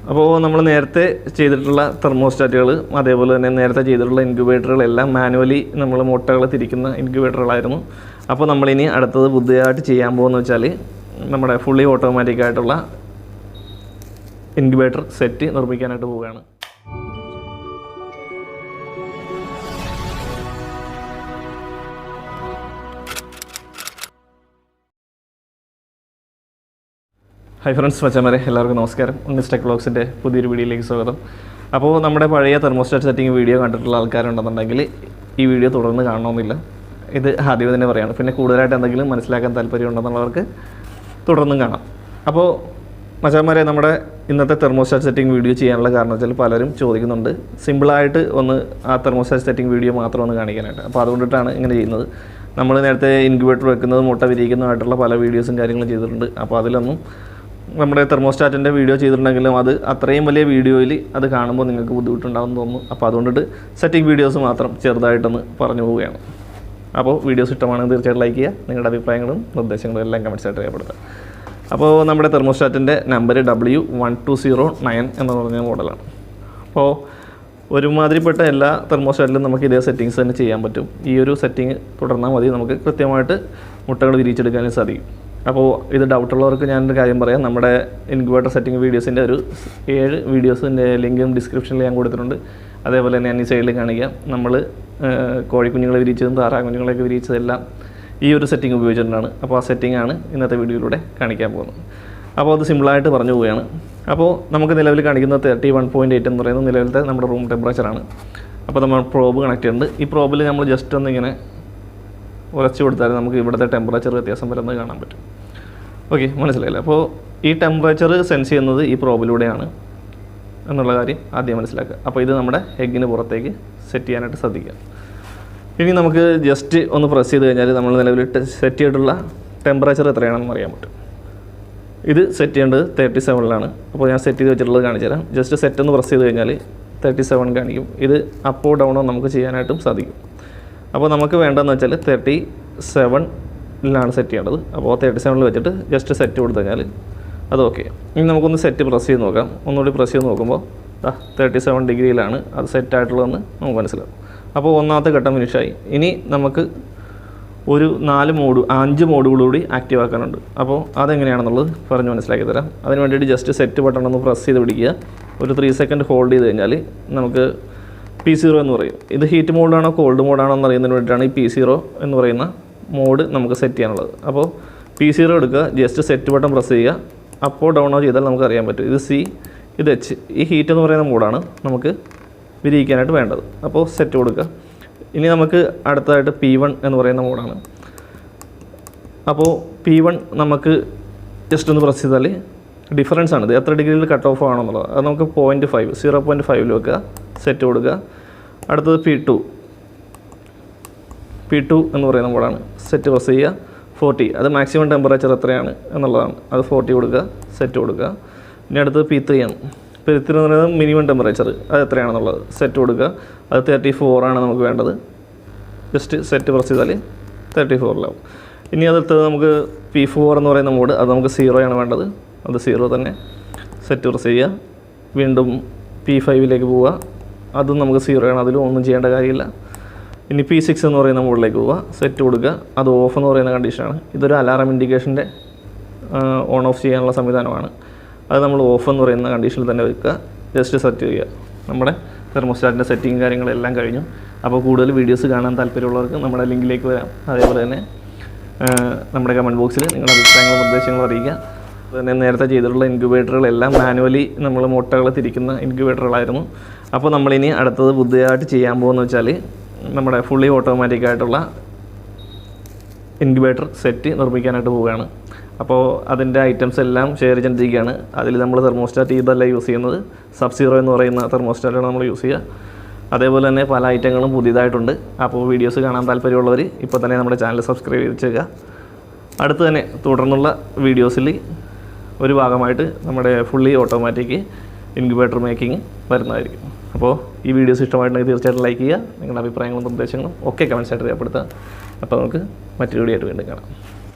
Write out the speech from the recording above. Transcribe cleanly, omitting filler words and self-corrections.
അപ്പോൾ നമ്മൾ നേരത്തെ ചെയ്തിട്ടുള്ള തെർമോസ്റ്റാറ്റുകൾ അതേപോലെ തന്നെ നേരത്തെ ചെയ്തിട്ടുള്ള ഇൻക്യുബേറ്ററുകളെല്ലാം മാനുവലി നമ്മൾ മുട്ടകൾ തിരിക്കുന്ന ഇൻക്യുബേറ്ററുകളായിരുന്നു. അപ്പോൾ നമ്മളിനി അടുത്തത് പുതിയതായിട്ട് ചെയ്യാൻ പോകുന്നത് വെച്ചാൽ നമ്മുടെ ഫുള്ളി ഓട്ടോമാറ്റിക് ആയിട്ടുള്ള ഇൻക്യുബേറ്റർ സെറ്റ് നിർമ്മിക്കാനായിട്ട് പോവുകയാണ്. ഹായ് ഫ്രണ്ട്സ്, മച്ചന്മാരെ എല്ലാവർക്കും നമസ്കാരം. ടെക് വ്ളോഗ്സിൻ്റെ പുതിയൊരു വീഡിയോയിലേക്ക് സ്വാഗതം. അപ്പോൾ നമ്മുടെ പഴയ തെർമോസ്റ്റാറ്റ് സെറ്റിംഗ് വീഡിയോ കണ്ടിട്ടുള്ള ആൾക്കാരുണ്ടെന്നുണ്ടെങ്കിൽ ഈ വീഡിയോ തുടർന്ന് കാണണമെന്നില്ല. ഇത് ആദ്യമേ തന്നെ പറയുകയാണ്. പിന്നെ കൂടുതലായിട്ട് എന്തെങ്കിലും മനസ്സിലാക്കാൻ താല്പര്യമുണ്ടെന്നുള്ളവർക്ക് തുടർന്നും കാണാം. അപ്പോൾ മച്ചന്മാരെ, നമ്മുടെ ഇന്നത്തെ തെർമോസ്റ്റാറ്റ് സെറ്റിംഗ് വീഡിയോ ചെയ്യാനുള്ള കാരണം വെച്ചാൽ പലരും ചോദിക്കുന്നുണ്ട് സിമ്പിളായിട്ട് ഒന്ന് ആ തെർമോസ്റ്റാറ്റ് സെറ്റിംഗ് വീഡിയോ മാത്രം ഒന്ന് കാണിക്കാനായിട്ട്. അപ്പോൾ അതുകൊണ്ടിട്ടാണ് ഇങ്ങനെ ചെയ്യുന്നത്. നമ്മൾ നേരത്തെ ഇൻക്യുബേറ്റർ വെക്കുന്നത് മുട്ട വിരിയിക്കുന്നതായിട്ടുള്ള പല വീഡിയോസും കാര്യങ്ങളും ചെയ്തിട്ടുണ്ട്. അപ്പോൾ അതിലൊന്നും നമ്മുടെ തെർമോസ്റ്റാറ്റിൻ്റെ വീഡിയോ ചെയ്തിട്ടുണ്ടെങ്കിലും അത് അത്രയും വലിയ വീഡിയോയിൽ അത് കാണുമ്പോൾ നിങ്ങൾക്ക് ബുദ്ധിമുട്ടുണ്ടാകുമെന്ന് തോന്നുന്നു. അപ്പോൾ അതുകൊണ്ടിട്ട് സെറ്റിംഗ് വീഡിയോസ് മാത്രം ചെറുതായിട്ടൊന്ന് പറഞ്ഞു പോവുകയാണ്. അപ്പോൾ വീഡിയോസ് ഇഷ്ടമാണെങ്കിൽ തീർച്ചയായിട്ടും ലൈക്ക് ചെയ്യുക. നിങ്ങളുടെ അഭിപ്രായങ്ങളും നിർദ്ദേശങ്ങളും എല്ലാം കമൻറ്റ്സായിട്ട് രേഖപ്പെടുത്തുക. അപ്പോൾ നമ്മുടെ തെർമോസ്റ്റാറ്റിൻ്റെ നമ്പർ W1209 എന്ന് പറഞ്ഞ മോഡലാണ്. അപ്പോൾ ഒരുമാതിരിപ്പെട്ട എല്ലാ തെർമോസ്റ്റാറ്റിലും നമുക്ക് ഇതേ സെറ്റിങ്സ് തന്നെ ചെയ്യാൻ പറ്റും. ഈ ഒരു സെറ്റിംഗ് തുടർന്നാൽ മതി, നമുക്ക് കൃത്യമായിട്ട് മുട്ടകൾ വിരിച്ചെടുക്കാനും സാധിക്കും. അപ്പോൾ ഇത് ഡൗട്ടുള്ളവർക്ക് ഞാനൊരു കാര്യം പറയാം. നമ്മുടെ ഇൻക്യുബേറ്റർ സെറ്റിംഗ് വീഡിയോസിൻ്റെ ഒരു 7 വീഡിയോസിൻ്റെ ലിങ്കും ഡിസ്ക്രിപ്ഷനിൽ ഞാൻ കൊടുത്തിട്ടുണ്ട്. അതേപോലെ തന്നെ ഞാൻ ഈ സൈഡിൽ കാണിക്കാം. നമ്മൾ കോഴിക്കുഞ്ഞുങ്ങളെ വിരിച്ചതും താറാകുഞ്ഞുങ്ങളെയൊക്കെ വിരിച്ചതെല്ലാം ഈ ഒരു സെറ്റിംഗ് ഉപയോഗിച്ചിട്ടുണ്ടാണ്. അപ്പോൾ ആ സെറ്റിംഗാണ് ഇന്നത്തെ വീഡിയോയിലൂടെ കാണിക്കാൻ പോകുന്നത്. അപ്പോൾ അത് സിമ്പിളായിട്ട് പറഞ്ഞു പോവുകയാണ്. അപ്പോൾ നമുക്ക് നിലവിൽ കാണിക്കുന്നത് 31.8 എന്ന് പറയുന്നത് നിലവിലത്തെ നമ്മുടെ റൂം ടെമ്പറേച്ചറാണ്. അപ്പോൾ നമ്മൾ പ്രോബ് കണക്ട് ചെയ്യുന്നുണ്ട്. ഈ പ്രോബിൽ നമ്മൾ ജസ്റ്റ് ഒന്നിങ്ങനെ ഉരച്ച് കൊടുത്താൽ നമുക്ക് ഇവിടുത്തെ ടെമ്പറേച്ചർ വ്യത്യാസം വരുന്നത് കാണാൻ പറ്റും. ഓക്കെ, മനസ്സിലായില്ല? അപ്പോൾ ഈ ടെമ്പറേച്ചർ സെൻസ് ചെയ്യുന്നത് ഈ പ്രോബിലൂടെയാണ് എന്നുള്ള കാര്യം ആദ്യം മനസ്സിലാക്കുക. അപ്പോൾ ഇത് നമ്മുടെ എഗ്ഗിന് പുറത്തേക്ക് സെറ്റ് ചെയ്യാനായിട്ട് ശ്രദ്ധിക്കുക. ഇനി നമുക്ക് ജസ്റ്റ് ഒന്ന് പ്രസ് ചെയ്ത് കഴിഞ്ഞാൽ നമ്മൾ നിലവിൽ സെറ്റ് ചെയ്തിട്ടുള്ള ടെമ്പറേച്ചർ എത്രയാണെന്ന് അറിയാൻ പറ്റും. ഇത് സെറ്റ് ചെയ്യേണ്ടത് 37ലാണ്. അപ്പോൾ ഞാൻ സെറ്റ് ചെയ്ത് വെച്ചിട്ടുള്ളത് കാണിച്ചു തരാം. ജസ്റ്റ് സെറ്റ് ഒന്ന് പ്രസ് ചെയ്ത് കഴിഞ്ഞാൽ 37 കാണിക്കും. ഇത് അപ്പോ ഡൗണോ നമുക്ക് ചെയ്യാനായിട്ടും സാധിക്കും. അപ്പോൾ നമുക്ക് വേണ്ടതെന്ന് വെച്ചാൽ 37ലാണ് സെറ്റ് ചെയ്യേണ്ടത്. അപ്പോൾ 37ൽ വെച്ചിട്ട് ജസ്റ്റ് സെറ്റ് കൊടുത്തു കഴിഞ്ഞാൽ അത് ഓക്കെ. ഇനി നമുക്കൊന്ന് സെറ്റ് പ്രസ് ചെയ്ത് നോക്കാം. ഒന്നുകൂടി പ്രസ് ചെയ്ത് നോക്കുമ്പോൾ 37 ഡിഗ്രിയിലാണ് അത് സെറ്റായിട്ടുള്ളതെന്ന് നമുക്ക് മനസ്സിലാവും. അപ്പോൾ ഒന്നാമത്തെ ഘട്ടം ഫിനിഷായി. ഇനി നമുക്ക് ഒരു 5 മോഡുകളൂടി ആക്റ്റീവ് ആക്കാനുണ്ട്. അപ്പോൾ അതെങ്ങനെയാണെന്നുള്ളത് പറഞ്ഞ് മനസ്സിലാക്കി തരാം. അതിന് വേണ്ടിയിട്ട് ജസ്റ്റ് സെറ്റ് ബട്ടൺ ഒന്ന് പ്രസ് ചെയ്ത് പിടിക്കുക. ഒരു 3 സെക്കൻഡ് ഹോൾഡ് ചെയ്ത് കഴിഞ്ഞാൽ നമുക്ക് P0 എന്ന് പറയും. ഇത് ഹീറ്റ് മോഡാണോ കോൾഡ് മോഡാണോ എന്ന് അറിയുന്നതിന് വേണ്ടിയിട്ടാണ് ഈ P0 എന്ന് പറയുന്ന മോഡ് നമുക്ക് സെറ്റ് ചെയ്യാനുള്ളത്. അപ്പോൾ P0 എടുക്കുക, ജസ്റ്റ് സെറ്റ് ബട്ടൺ പ്രസ് ചെയ്യുക. അപ്പോ ഡൗണോ ചെയ്താൽ നമുക്ക് അറിയാൻ പറ്റും. ഇത് C, ഇത് H. ഈ ഹീറ്റ് എന്ന് പറയുന്ന മോഡാണ് നമുക്ക് വിരിയിക്കാനായിട്ട് വേണ്ടത്. അപ്പോൾ സെറ്റ് കൊടുക്കുക. ഇനി നമുക്ക് അടുത്തതായിട്ട് P1 എന്ന് പറയുന്ന മോഡാണ്. അപ്പോൾ P1 നമുക്ക് ജസ്റ്റ് ഒന്ന് പ്രസ് ചെയ്താൽ ഡിഫറൻസ് ആണ്. ഇത് എത്ര ഡിഗ്രിയിൽ കട്ട് ഓഫ് ആണെന്നുള്ളത് അത് നമുക്ക് 0.5 വെക്കുക. സെറ്റ് കൊടുക്കുക. അടുത്തത് P2 എന്ന് പറയുന്ന മോഡാണ്. സെറ്റ് പ്രസ് ചെയ്യുക. 40, അത് മാക്സിമം ടെമ്പറേച്ചർ എത്രയാണ് എന്നുള്ളതാണ്. അത് 40 കൊടുക്കുക. സെറ്റ് കൊടുക്കുക. ഇനി അടുത്തത് P3 ആണ്. P3 എന്ന് പറയുന്നത് മിനിമം ടെമ്പറേച്ചർ, അത് എത്രയാണെന്നുള്ളത് സെറ്റ് കൊടുക്കുക. അത് 34 ആണ് നമുക്ക് വേണ്ടത്. ജസ്റ്റ് സെറ്റ് പ്രസ് ചെയ്താൽ 34ലാവും. ഇനി അടുത്തത് നമുക്ക് P4 എന്ന് പറയുന്ന മോഡ്, അത് നമുക്ക് 0 ആണ് വേണ്ടത്. അത് 0 തന്നെ. സെറ്റ് പ്രസ് ചെയ്യുക. വീണ്ടും P5ലേക്ക് പോവുക. അതും നമുക്ക് 0 ആണ്. അതിലും ഒന്നും ചെയ്യേണ്ട കാര്യമില്ല. ഇനി P6 എന്ന് പറയുന്ന മോഡിലേക്ക് പോവുക. സെറ്റ് കൊടുക്കുക. അത് ഓഫ് എന്ന് പറയുന്ന കണ്ടീഷനാണ്. ഇതൊരു അലാറം ഇൻഡിക്കേഷൻ്റെ ഓൺ ഓഫ് ചെയ്യാനുള്ള സംവിധാനമാണ്. അത് നമ്മൾ ഓഫ് എന്ന് പറയുന്ന കണ്ടീഷനിൽ തന്നെ വെക്കുക. ജസ്റ്റ് സെറ്റ് ചെയ്യുക. നമ്മുടെ തെർമോസ്റ്റാറ്റിൻ്റെ സെറ്റിംഗ് കാര്യങ്ങളെല്ലാം കഴിഞ്ഞു. അപ്പോൾ കൂടുതൽ വീഡിയോസ് കാണാൻ താല്പര്യമുള്ളവർക്ക് നമ്മുടെ ലിങ്കിലേക്ക് വരാം. അതേപോലെ തന്നെ നമ്മുടെ കമൻറ്റ് ബോക്സിൽ നിങ്ങളുടെ അഭിപ്രായങ്ങളും നിർദ്ദേശങ്ങളും അറിയിക്കുക. പിന്നെ നേരത്തെ ചെയ്തിട്ടുള്ള ഇൻക്യുബേറ്ററുകളെല്ലാം മാനുവലി നമ്മൾ മുട്ടകൾ തിരിക്കുന്ന ഇൻക്യുബേറ്ററുകളായിരുന്നു. അപ്പോൾ നമ്മളിനി അടുത്തത് പുതിയതായിട്ട് ചെയ്യാൻ പോകുന്നത് വെച്ചാൽ നമ്മുടെ ഫുള്ളി ഓട്ടോമാറ്റിക് ആയിട്ടുള്ള ഇൻക്യുബേറ്റർ സെറ്റ് നിർമ്മിക്കാനായിട്ട് പോവുകയാണ്. അപ്പോൾ അതിൻ്റെ ഐറ്റംസ് എല്ലാം ഷെയർ ചെയ്തിരിക്കുകയാണ്. അതിൽ നമ്മൾ തെർമോസ്റ്റാറ്റ് ഇതല്ല യൂസ് ചെയ്യുന്നത്, സബ്-0 എന്ന് പറയുന്ന തെർമോസ്റ്റാറ്റാണ് നമ്മൾ യൂസ് ചെയ്യുക. അതേപോലെ തന്നെ പല ഐറ്റങ്ങളും പുതിയതായിട്ടുണ്ട്. അപ്പോൾ വീഡിയോസ് കാണാൻ താല്പര്യമുള്ളവർ ഇപ്പോൾ തന്നെ നമ്മുടെ ചാനൽ സബ്സ്ക്രൈബ് ചെയ്ത് വെച്ചേക്കുക. അടുത്ത് തന്നെ തുടർന്നുള്ള വീഡിയോസിൽ ഒരു ഭാഗമായിട്ട് നമ്മുടെ ഫുള്ളി ഓട്ടോമാറ്റിക് ഇൻക്യുബേറ്റർ മേക്കിംഗ് വരുന്നതായിരിക്കും. അപ്പോൾ ഈ വീഡിയോസ് ഇഷ്ടമായിട്ടുണ്ടെങ്കിൽ തീർച്ചയായിട്ടും ലൈക്ക് ചെയ്യുക. നിങ്ങളുടെ അഭിപ്രായങ്ങളും നിർദ്ദേശങ്ങളും ഒക്കെ കമൻറ്റ്സായിട്ട് രേഖപ്പെടുത്തുക. അപ്പോൾ നമുക്ക് മറ്റൊരു വീഡിയോ ആയിട്ട് വീണ്ടും കാണാം.